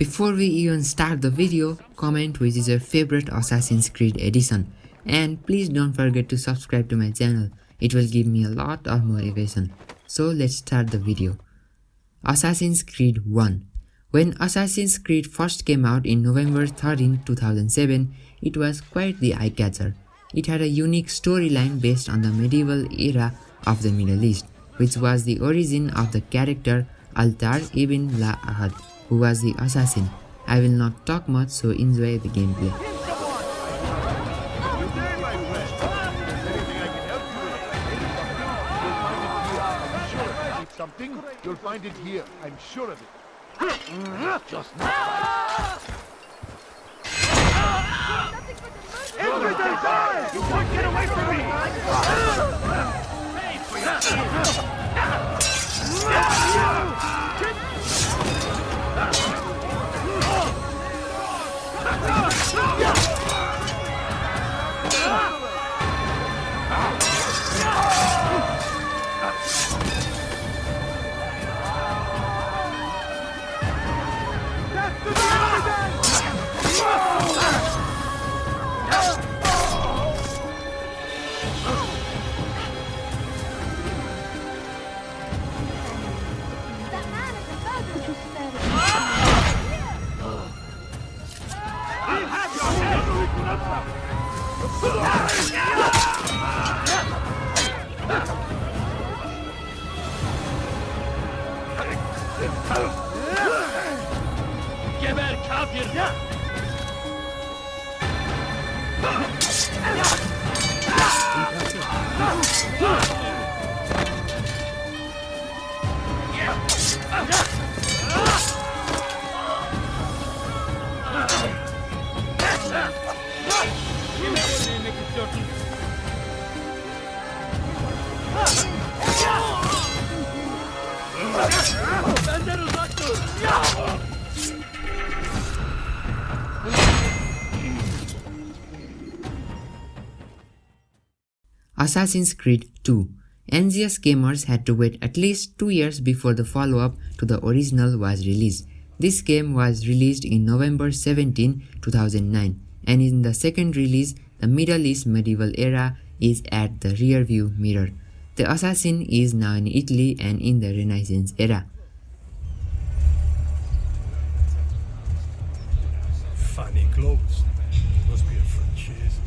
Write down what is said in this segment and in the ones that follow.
Before we even start the video, comment which is your favorite Assassin's Creed edition, and please don't forget to subscribe to my channel. It will give me a lot of motivation. So let's start the video. Assassin's Creed 1. When Assassin's Creed first came out in November 13, 2007, it was quite the eye-catcher. It had a unique storyline based on the medieval era of the Middle East, which was the origin of the character Altar ibn la-Ahad, who was the assassin. I will not talk much, so enjoy the gameplay. Something? You'll find it here. I'm sure of it. Just everything die! You can't get away from me! Geber kafir! Benden uzak dur! Assassin's Creed 2. NGS gamers had to wait at least 2 years before the follow-up to the original was released. This game was released in November 17, 2009, and in the second release, the Middle East medieval era is at the rear view mirror. The assassin is now in Italy and in the Renaissance era. Funny clothes. Must be a franchise.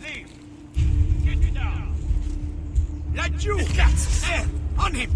Leave! Get me down! Let you! There! On him!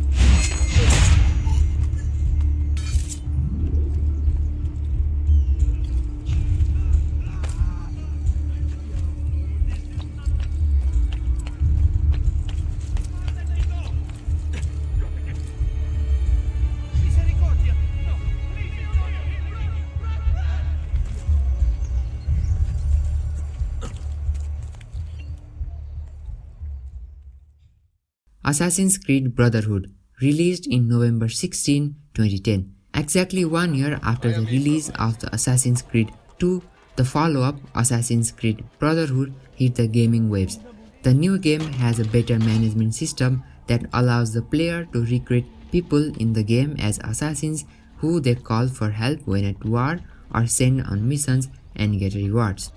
Assassin's Creed Brotherhood, released in November 16, 2010. Exactly 1 year after the release of the Assassin's Creed 2, the follow-up Assassin's Creed Brotherhood hit the gaming waves. The new game has a better management system that allows the player to recruit people in the game as assassins who they call for help when at war or send on missions and get rewards.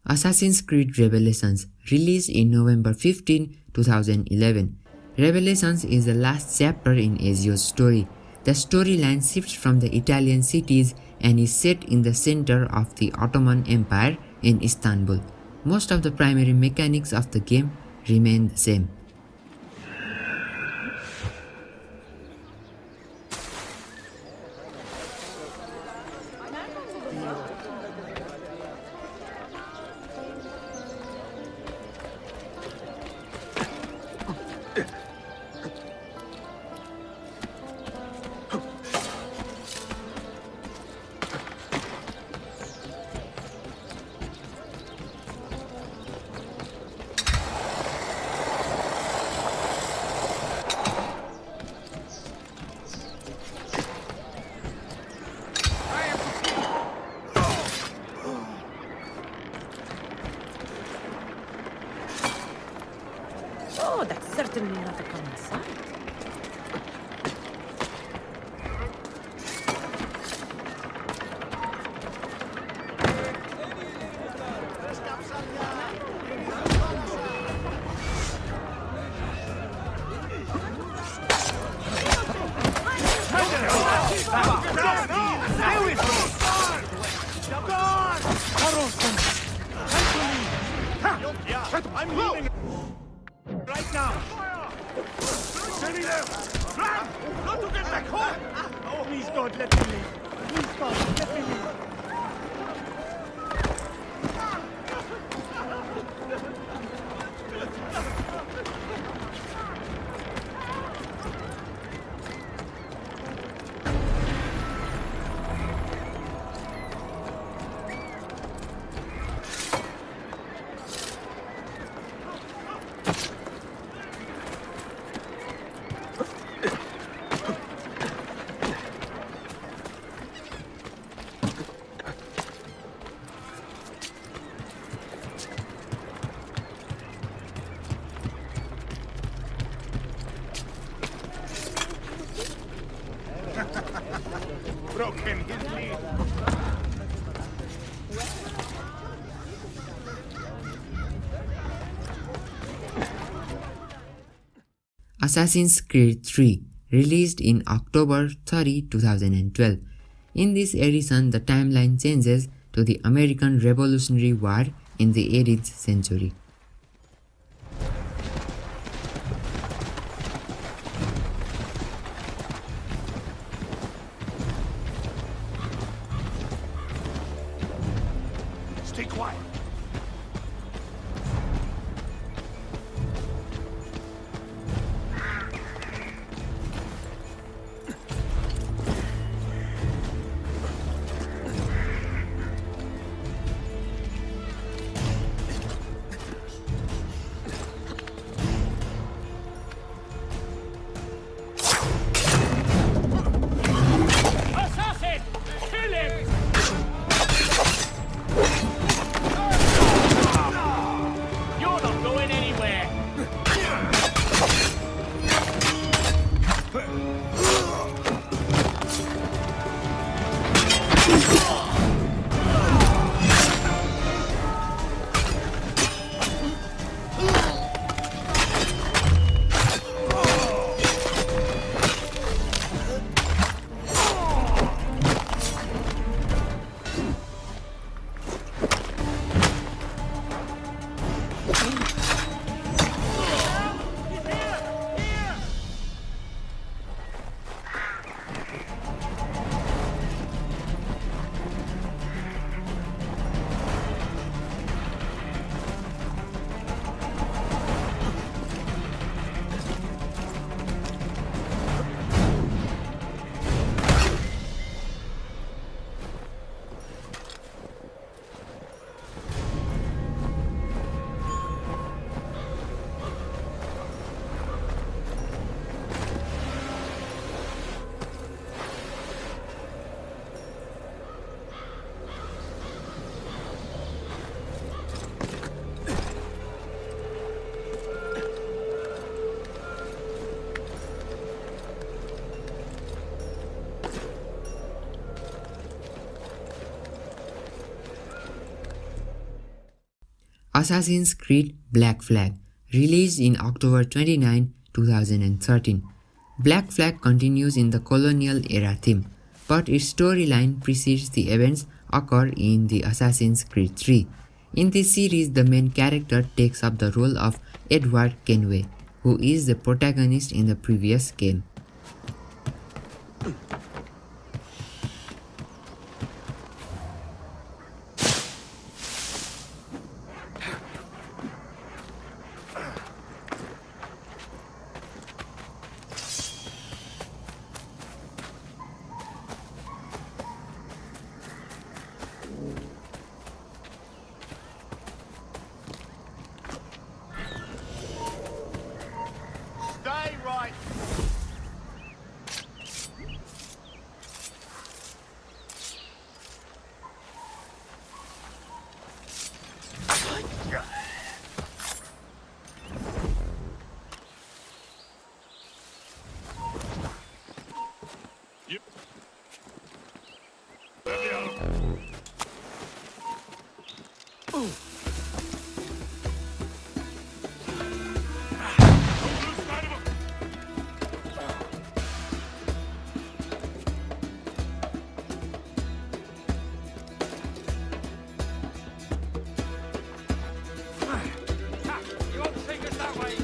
Assassin's Creed Revelations, released in November 15, 2011. Revelations is the last chapter in Ezio's story. The storyline shifts from the Italian cities and is set in the center of the Ottoman Empire in Istanbul. Most of the primary mechanics of the game remain the same. Oh, that's certainly not a common sight. I'm leaving right now. Steady there. Run! Not to get back home. Oh, please God, let me leave. Please God, let me leave. Broken his knee. Assassin's Creed 3, released in October 30, 2012. In this edition, the timeline changes to the American Revolutionary War in the 18th century. Stay quiet. Assassin's Creed Black Flag, released in October 29, 2013. Black Flag continues in the colonial era theme, but its storyline precedes the events occur in the Assassin's Creed 3. In this series, the main character takes up the role of Edward Kenway, who is the protagonist in the previous game. Stay right. Yep. You won't take us that way.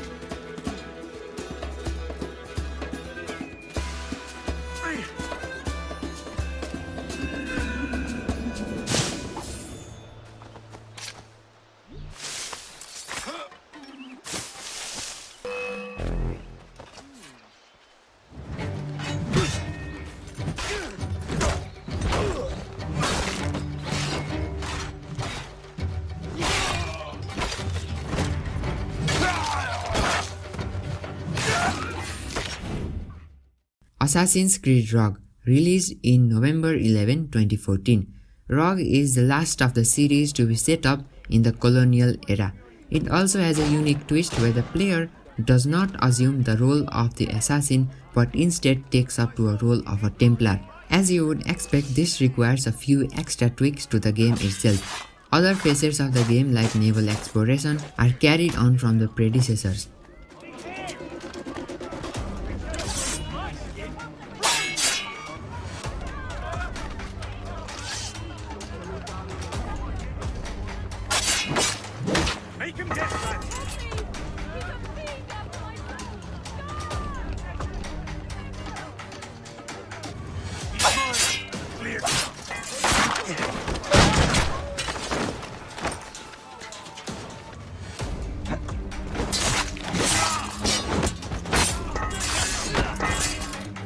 Assassin's Creed Rogue, released in November 11, 2014. Rogue is the last of the series to be set up in the colonial era. It also has a unique twist where the player does not assume the role of the assassin but instead takes up to a role of a Templar. As you would expect, this requires a few extra tweaks to the game itself. Other facets of the game like naval exploration are carried on from the predecessors. Make him dead, lad. He's mine. Clear.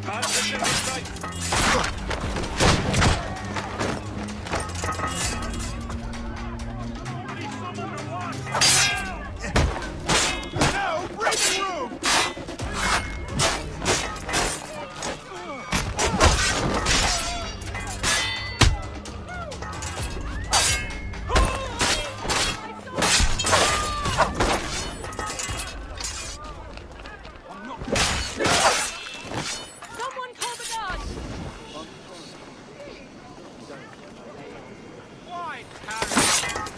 Can't let them inside. No, breaking room. Someone call the guards! Why, Harry?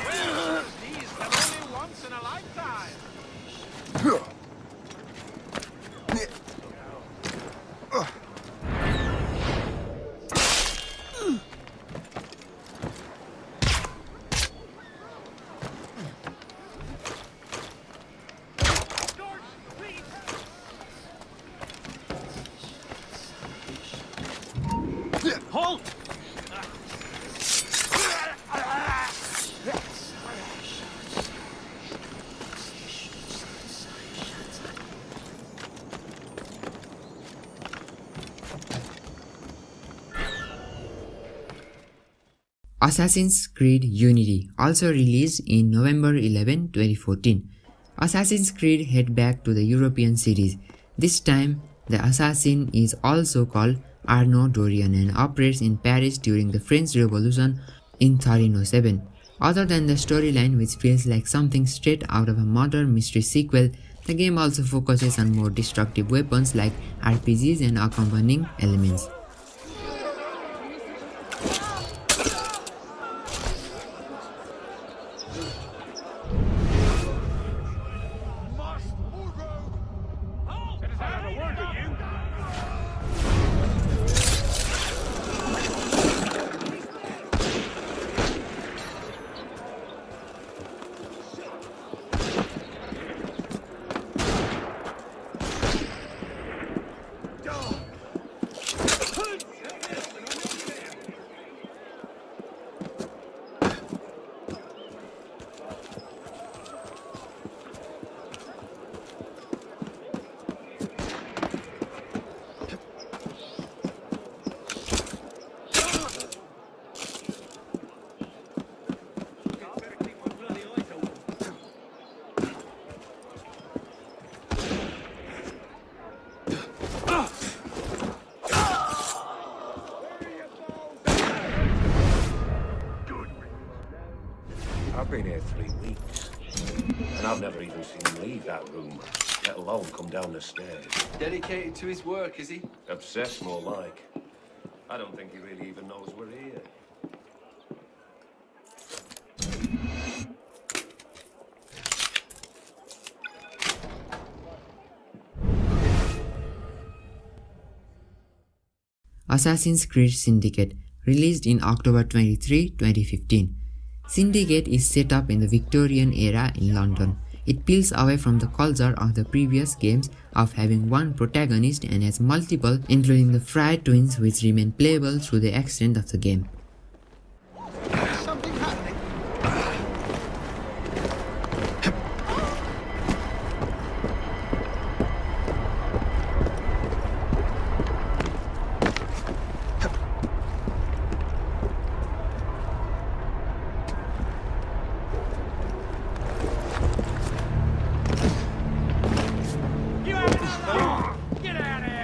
Well, these come only once in a lifetime. George, please. Halt! Assassin's Creed Unity, also released in November 11, 2014. Assassin's Creed head back to the European series. This time, the assassin is also called Arnaud Dorian and operates in Paris during the French Revolution in 1307. Other than the storyline, which feels like something straight out of a modern mystery sequel, the game also focuses on more destructive weapons like RPGs and accompanying elements. been here 3 weeks. And I've never even seen him leave that room, let alone come down the stairs. Dedicated to his work, is he? Obsessed, more like. I don't think he really even knows we're here. Assassin's Creed Syndicate, released in October 23, 2015. Syndicate is set up in the Victorian era in London. It peels away from the culture of the previous games of having one protagonist and has multiple, including the Fry twins, which remain playable through the extent of the game. Something happening. You have another! Get out of here!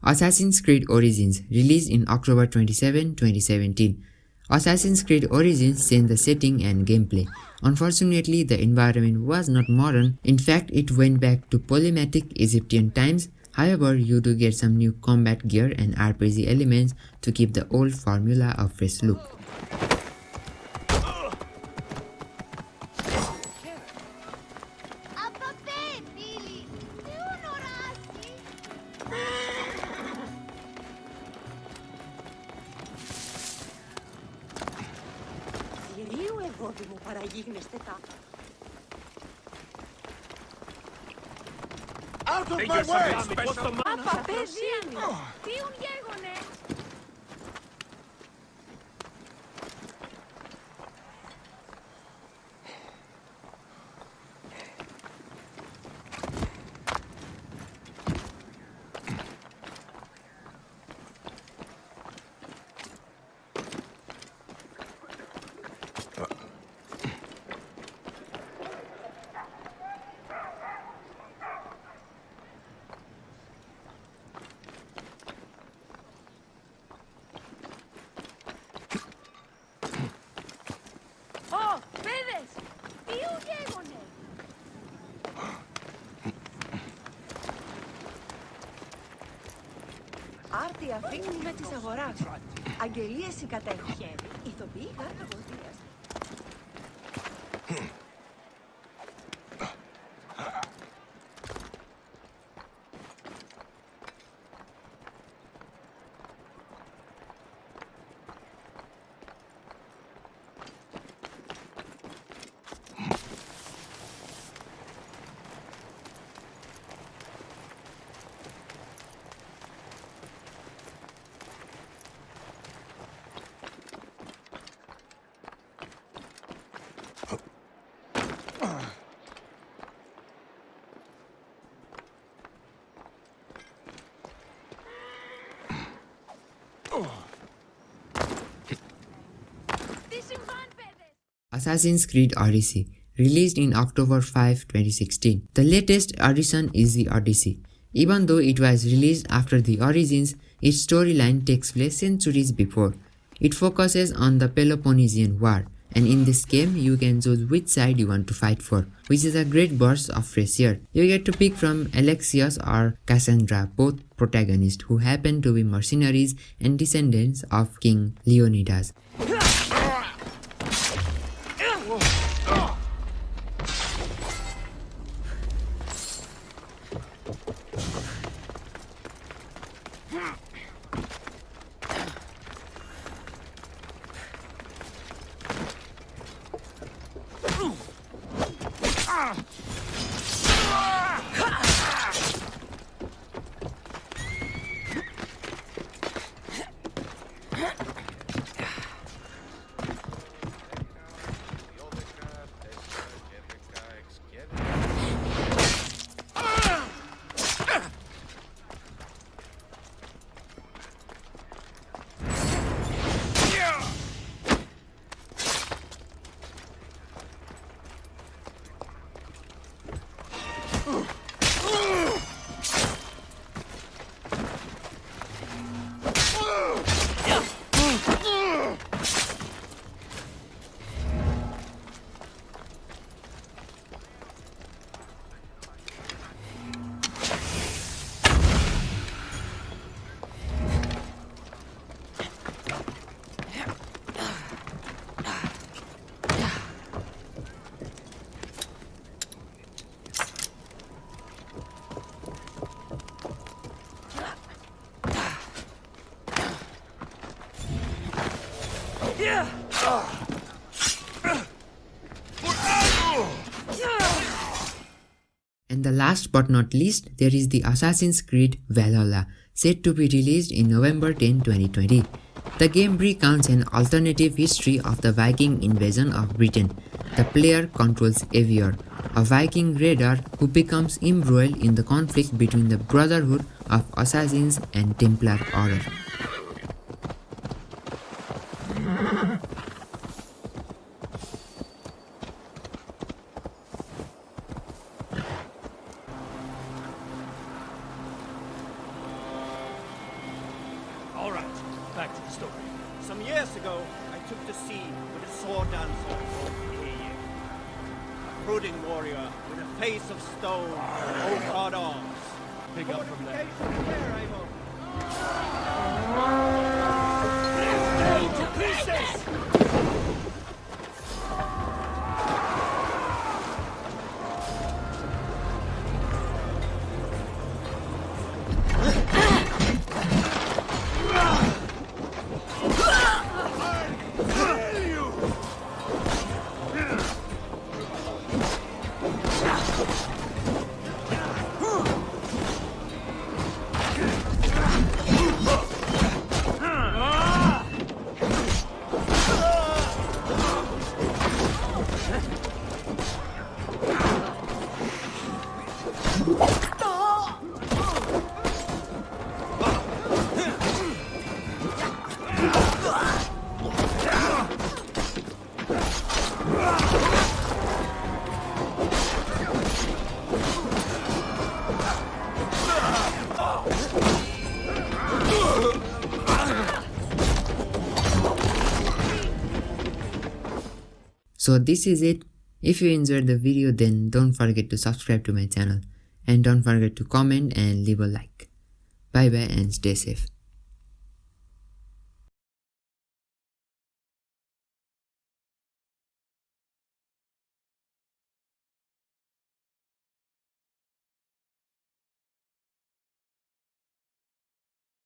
Assassin's Creed Origins, released in October 27, 2017. Assassin's Creed Origins changed the setting and gameplay. Unfortunately, the environment was not modern. In fact, it went back to polymatic Egyptian times. However, you do get some new combat gear and RPG elements to keep the old formula a fresh look. Κυρίου εγώδη μου παραγίγνεστε τα. Out of my way! Απα, παιδί μου! Τίουν γέγονε! Ω, παιδες! Τίουν γέγονε! Άρτια φύγουμε της αγοράς. Αγγελίες οι κατέχουν. Ηθοποιοί γάρκαγωδίας. Assassin's Creed Odyssey, released in October 5, 2016. The latest addition is the Odyssey. Even though it was released after the Origins, its storyline takes place centuries before. It focuses on the Peloponnesian War, and in this game you can choose which side you want to fight for, which is a great burst of fresh air. You get to pick from Alexios or Cassandra, both protagonists who happen to be mercenaries and descendants of King Leonidas. And the last but not least, there is the Assassin's Creed Valhalla, set to be released in November 10, 2020. The game recounts an alternative history of the Viking invasion of Britain. The player controls Eivor, a Viking raider who becomes embroiled in the conflict between the Brotherhood of Assassins and Templar Order. All right, back to the story. Some years ago, I took to sea with a sword dancer called Eye. A brooding warrior with a face of stone and oak-hard arms. Pick up from there. So this is it. If you enjoyed the video, then don't forget to subscribe to my channel and don't forget to comment and leave a like. Bye bye and stay safe.